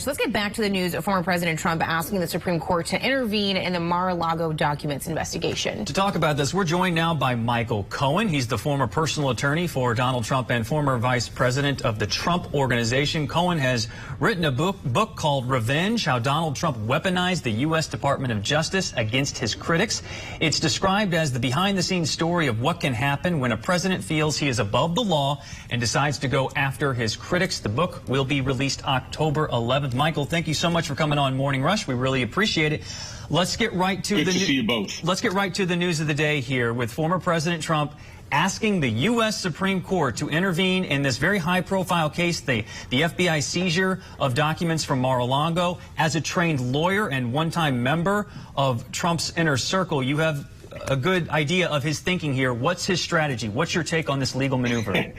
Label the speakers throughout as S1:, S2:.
S1: So let's get back to the news of former President Trump asking the Supreme Court to intervene in the Mar-a-Lago documents investigation.
S2: To talk about this, we're joined now by Michael Cohen. He's the former personal attorney for Donald Trump and former vice president of the Trump Organization. Cohen has written a book called Revenge, How Donald Trump Weaponized the U.S. Department of Justice Against His Critics. It's described as the behind-the-scenes story of what can happen when a president feels he is above the law and decides to go after his critics. The book will be released October 11th. Michael, thank you so much for coming on Morning Rush. We really appreciate it. Let's get right to
S3: Good to see you both.
S2: Let's get right to the news of the day here with former President Trump asking the U.S. Supreme Court to intervene in this very high-profile case, the FBI seizure of documents from Mar-a-Lago. As a trained lawyer and one-time member of Trump's inner circle, you have a good idea of his thinking here. What's his strategy? What's your take on this legal maneuver?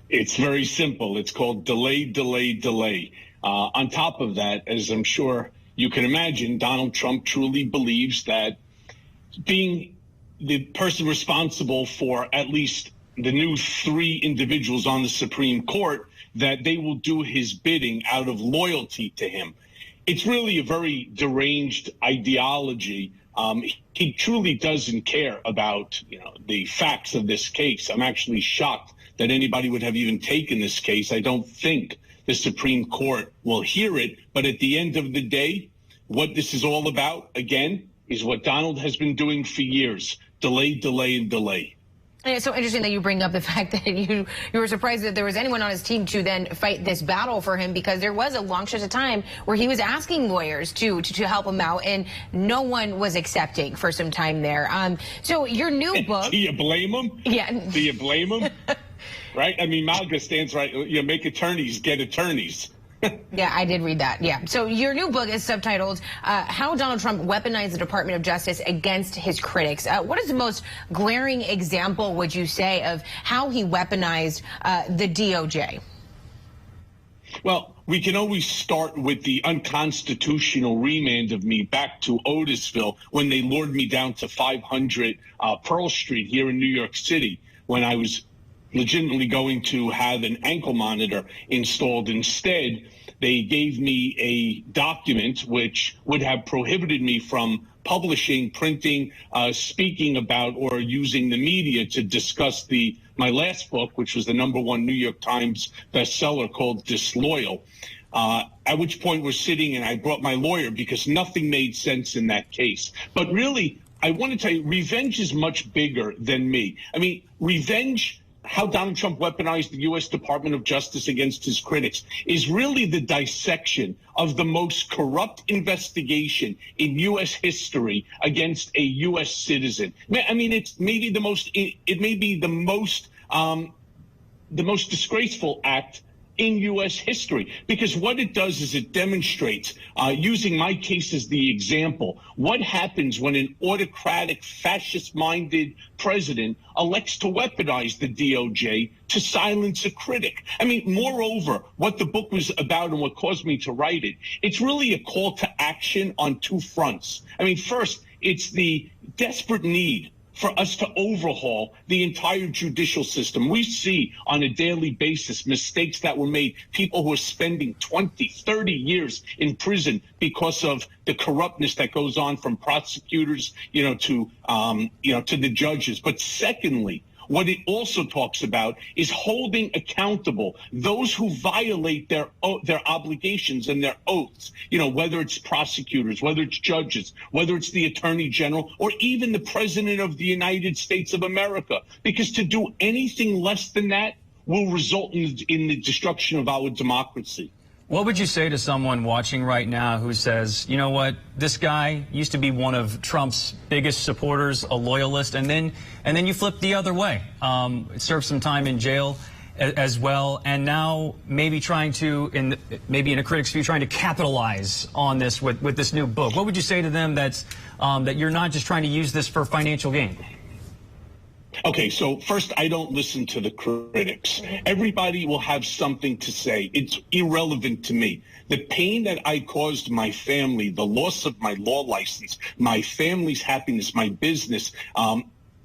S3: It's very simple. It's called delay, delay, delay. On top of that, as I'm sure you can imagine, Donald Trump truly believes that being the person responsible for at least the new 3 individuals on the Supreme Court, that they will do his bidding out of loyalty to him. It's really a very deranged ideology. He truly doesn't care about, the facts of this case. I'm actually shocked that anybody would have even taken this case. I don't think the Supreme Court will hear it. But at the end of the day, what this is all about, again, is what Donald has been doing for years. Delay, delay, and delay.
S1: And it's so interesting that you bring up the fact that you were surprised that there was anyone on his team to then fight this battle for him, because there was a long stretch of time where he was asking lawyers to help him out, and no one was accepting for some time there. So your new book.
S3: Do you blame him?
S1: Yeah.
S3: Do you blame him? Right? I mean, MAGA stands right. Make attorneys get attorneys.
S1: Yeah, I did read that. Yeah. So your new book is subtitled How Donald Trump Weaponized the Department of Justice Against His Critics. What is the most glaring example, would you say, of how he weaponized the DOJ?
S3: Well, we can always start with the unconstitutional remand of me back to Otisville when they lured me down to 500 Pearl Street here in New York City when I was legitimately going to have an ankle monitor installed. Instead, they gave me a document which would have prohibited me from publishing, printing, speaking about, or using the media to discuss my last book, which was the #1 New York Times bestseller called Disloyal. At which point we're sitting, and I brought my lawyer because nothing made sense in that case. But really, I want to tell you, revenge is much bigger than me. I mean, revenge, how Donald Trump weaponized the U.S. Department of Justice against his critics, is really the dissection of the most corrupt investigation in U.S. history against a U.S. citizen. I mean, it may be the most disgraceful act in U.S. history, because what it does is it demonstrates, using my case as the example, what happens when an autocratic, fascist-minded president elects to weaponize the DOJ to silence a critic. I mean, moreover, what the book was about and what caused me to write it, it's really a call to action on 2 fronts. I mean, first, it's the desperate need for us to overhaul the entire judicial system. We see on a daily basis mistakes that were made, people who are spending 20, 30 years in prison because of the corruptness that goes on from prosecutors, to the judges. But secondly, what it also talks about is holding accountable those who violate their obligations and their oaths, whether it's prosecutors, whether it's judges, whether it's the attorney general, or even the president of the United States of America. Because to do anything less than that will result in the destruction of our democracy.
S2: What would you say to someone watching right now who says, you know what, this guy used to be one of Trump's biggest supporters, a loyalist, and then you flipped the other way, served some time in jail as well, and now maybe maybe in a critic's view, trying to capitalize on this with this new book? What would you say to them that you're not just trying to use this for financial gain?
S3: Okay, so first, I don't listen to the critics. Everybody will have something to say. It's irrelevant to me. The pain that I caused my family, the loss of my law license, my family's happiness, my business,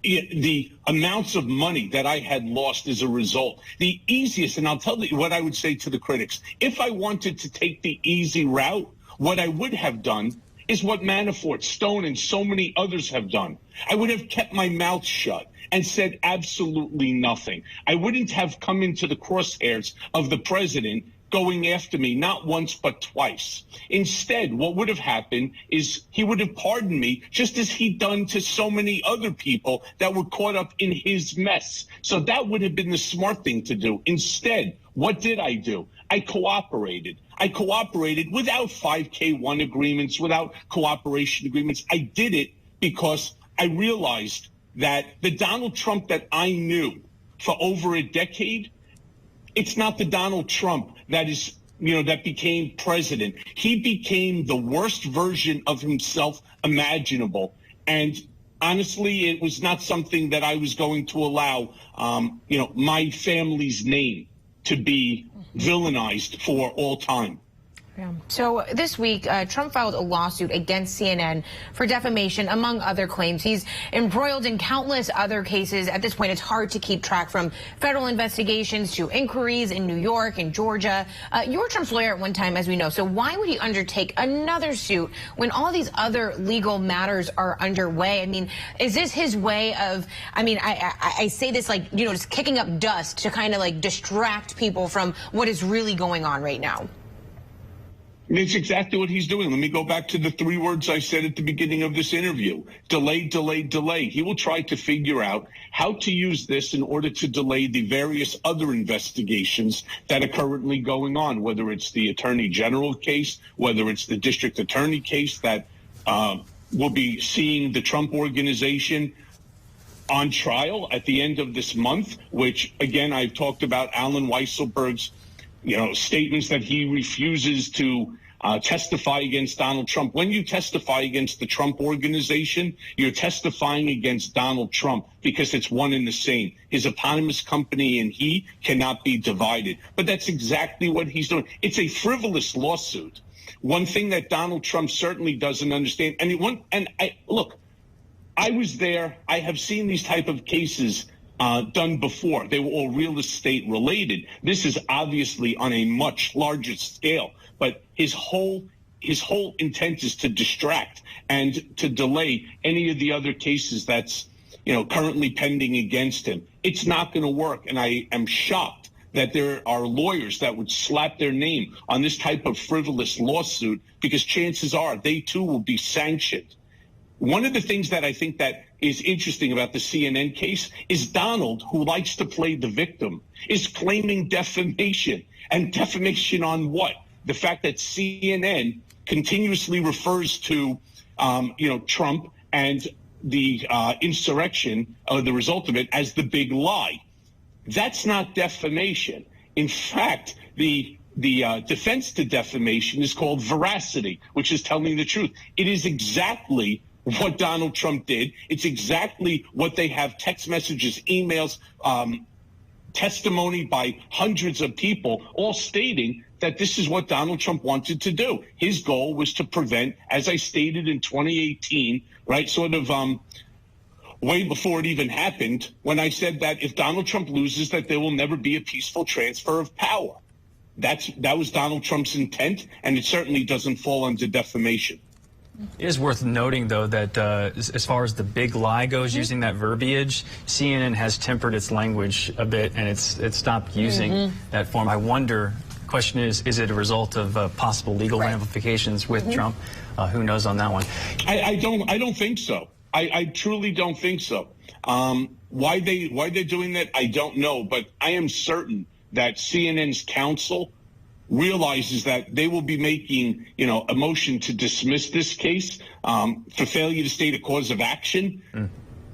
S3: the amounts of money that I had lost as a result. The easiest, and I'll tell you what I would say to the critics, if I wanted to take the easy route, what I would have done is what Manafort, Stone, and so many others have done. I would have kept my mouth shut and said absolutely nothing. I wouldn't have come into the crosshairs of the president going after me, not once but twice. Instead, what would have happened is he would have pardoned me, just as he'd done to so many other people that were caught up in his mess. So that would have been the smart thing to do. Instead, what did I do? I cooperated. I cooperated without 5K1 agreements, without cooperation agreements. I did it because I realized that the Donald Trump that I knew for over a decade, it's not the Donald Trump that is, that became president. He became the worst version of himself imaginable. And honestly, it was not something that I was going to allow, my family's name to be villainized for all time.
S1: Yeah. So this week, Trump filed a lawsuit against CNN for defamation, among other claims. He's embroiled in countless other cases. At this point, it's hard to keep track, from federal investigations to inquiries in New York and Georgia. You were Trump's lawyer at one time, as we know. So why would he undertake another suit when all these other legal matters are underway? I mean, is this his way of, I say this like, just kicking up dust to kind of like distract people from what is really going on right now?
S3: It's exactly what he's doing. Let me go back to the 3 words I said at the beginning of this interview. Delay, delay, delay. He will try to figure out how to use this in order to delay the various other investigations that are currently going on, whether it's the Attorney General case, whether it's the District Attorney case that will be seeing the Trump Organization on trial at the end of this month, which, again, I've talked about Alan Weisselberg's statements that he refuses to testify against Donald Trump. When you testify against the Trump Organization, you're testifying against Donald Trump because it's one and the same. His eponymous company and he cannot be divided. But that's exactly what he's doing. It's a frivolous lawsuit. One thing that Donald Trump certainly doesn't understand, look, I was there. I have seen these type of cases done before. They were all real estate related. This is obviously on a much larger scale, but his whole intent is to distract and to delay any of the other cases that's, currently pending against him. It's not going to work. And I am shocked that there are lawyers that would slap their name on this type of frivolous lawsuit, because chances are they too will be sanctioned. One of the things that I think that is interesting about the CNN case is Donald, who likes to play the victim, is claiming defamation. And defamation on what? The fact that CNN continuously refers to, Trump and the insurrection, or the result of it, as the big lie. That's not defamation. In fact, the defense to defamation is called veracity, which is telling the truth. It is exactly what Donald Trump did. It's exactly what they have: text messages, emails, testimony by hundreds of people, all stating that this is what Donald Trump wanted to do. His goal was to prevent, as I stated in 2018, right, sort of way before it even happened, when I said that if Donald Trump loses, that there will never be a peaceful transfer of power. That was Donald Trump's intent, and it certainly doesn't fall under defamation.
S2: It is worth noting, though, that as far as the big lie goes, using that verbiage, CNN has tempered its language a bit, and it's stopped using that form. I wonder, the question is it a result of possible legal ramifications with Trump? Who knows on that one?
S3: I don't think so. I truly don't think so. Why they're doing that, I don't know, but I am certain that CNN's counsel realizes that they will be making, a motion to dismiss this case for failure to state a cause of action.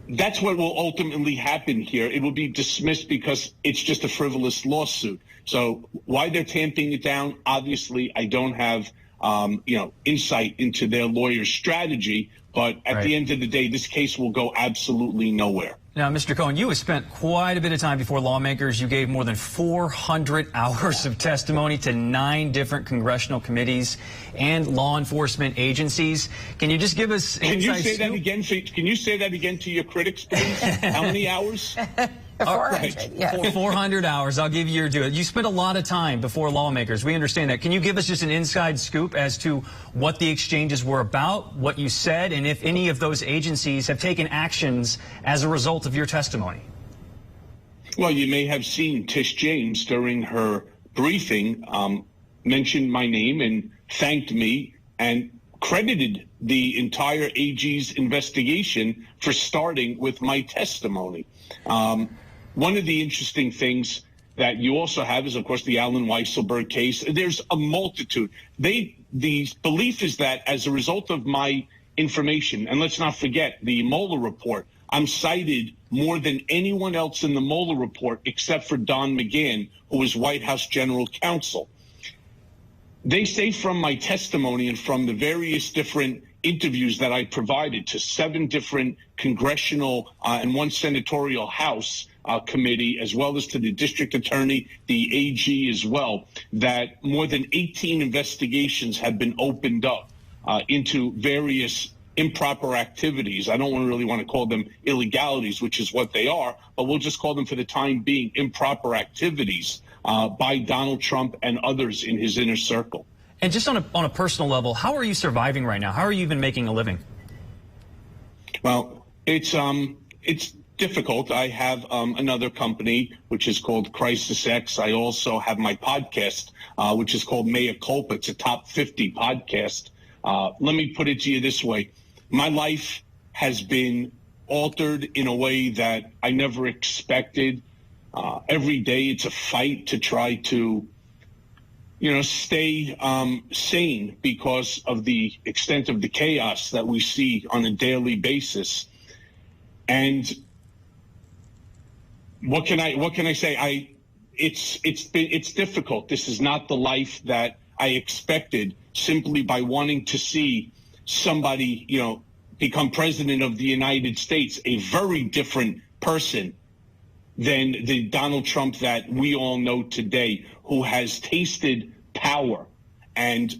S3: That's what will ultimately happen here. It will be dismissed because it's just a frivolous lawsuit. So why they're tamping it down, obviously, I don't have, insight into their lawyer's strategy. But at the end of the day, this case will go absolutely nowhere.
S2: Now, Mr. Cohen, you have spent quite a bit of time before lawmakers. You gave more than 400 hours of testimony to 9 different congressional committees and law enforcement agencies. Can you just give us
S3: Can you say that again? Can you say that again to your critics, please? How many hours?
S1: 400, yeah.
S2: 400 hours. I'll give you your due. You spent a lot of time before lawmakers. We understand that. Can you give us just an inside scoop as to what the exchanges were about, what you said, and if any of those agencies have taken actions as a result of your testimony?
S3: Well, you may have seen Tish James during her briefing mentioned my name and thanked me and credited the entire AG's investigation for starting with my testimony. One of the interesting things that you also have is, of course, the Alan Weisselberg case. There's a multitude. The belief is that as a result of my information, and let's not forget the Mueller report, I'm cited more than anyone else in the Mueller report except for Don McGahn, who was White House General Counsel. They say from my testimony and from the various different interviews that I provided to 7 different congressional and 1 senatorial House committee, as well as to the district attorney, the AG as well, that more than 18 investigations have been opened up into various improper activities. I don't really want to call them illegalities, which is what they are, but we'll just call them for the time being improper activities by Donald Trump and others in his inner circle.
S2: And just on a personal level, how are you surviving right now? How are you even making a living?
S3: Well, it's difficult. I have another company which is called Crisis X. I also have my podcast, which is called Mea Culpa. It's a top 50 podcast. Let me put it to you this way. My life has been altered in a way that I never expected. Every day it's a fight to try to stay sane because of the extent of the chaos that we see on a daily basis. And what can I say? It's difficult. This is not the life that I expected, simply by wanting to see somebody, become president of the United States, a very different person than the Donald Trump that we all know today, who has tasted power and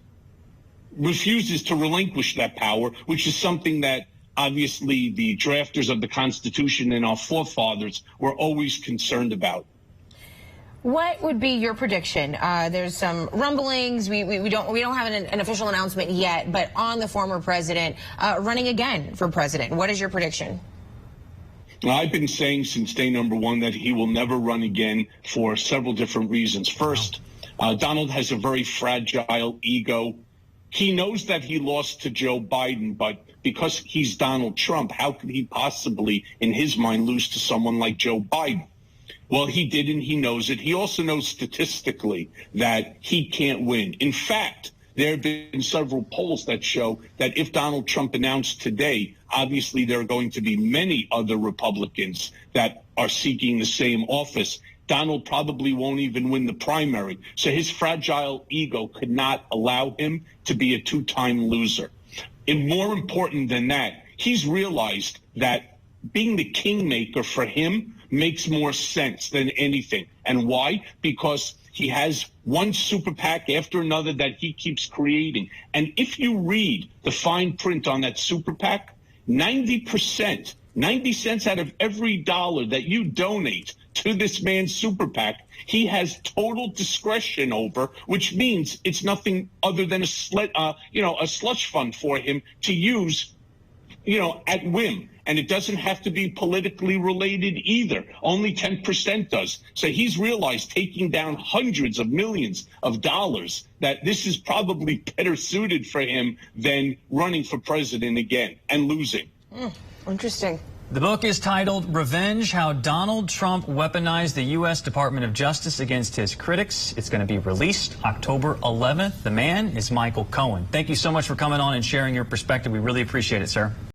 S3: refuses to relinquish that power, which is something that obviously the drafters of the Constitution and our forefathers were always concerned about.
S1: What would be your prediction? There's some rumblings. We don't have an official announcement yet, but on the former president running again for president. What is your prediction?
S3: Well, I've been saying since day number 1 that he will never run again for several different reasons. First, Donald has a very fragile ego. He knows that he lost to Joe Biden, but because he's Donald Trump, how could he possibly, in his mind, lose to someone like Joe Biden? Well, he didn't. He knows it. He also knows statistically that he can't win. In fact, there have been several polls that show that if Donald Trump announced today, obviously there are going to be many other Republicans that are seeking the same office. Donald probably won't even win the primary. So his fragile ego could not allow him to be a 2-time loser. And more important than that, he's realized that being the kingmaker for him makes more sense than anything. And why? Because he has one super PAC after another that he keeps creating. And if you read the fine print on that super PAC, 90%, 90 cents out of every dollar that you donate to this man's super PAC, he has total discretion over, which means it's nothing other than a slush fund for him to use, at whim. And it doesn't have to be politically related either. Only 10% does. So he's realized, taking down hundreds of millions of dollars, that this is probably better suited for him than running for president again and losing.
S1: Interesting.
S2: The book is titled Revenge: How Donald Trump Weaponized the U.S. Department of Justice Against His Critics. It's going to be released October 11th. The man is Michael Cohen. Thank you so much for coming on and sharing your perspective. We really appreciate it, sir.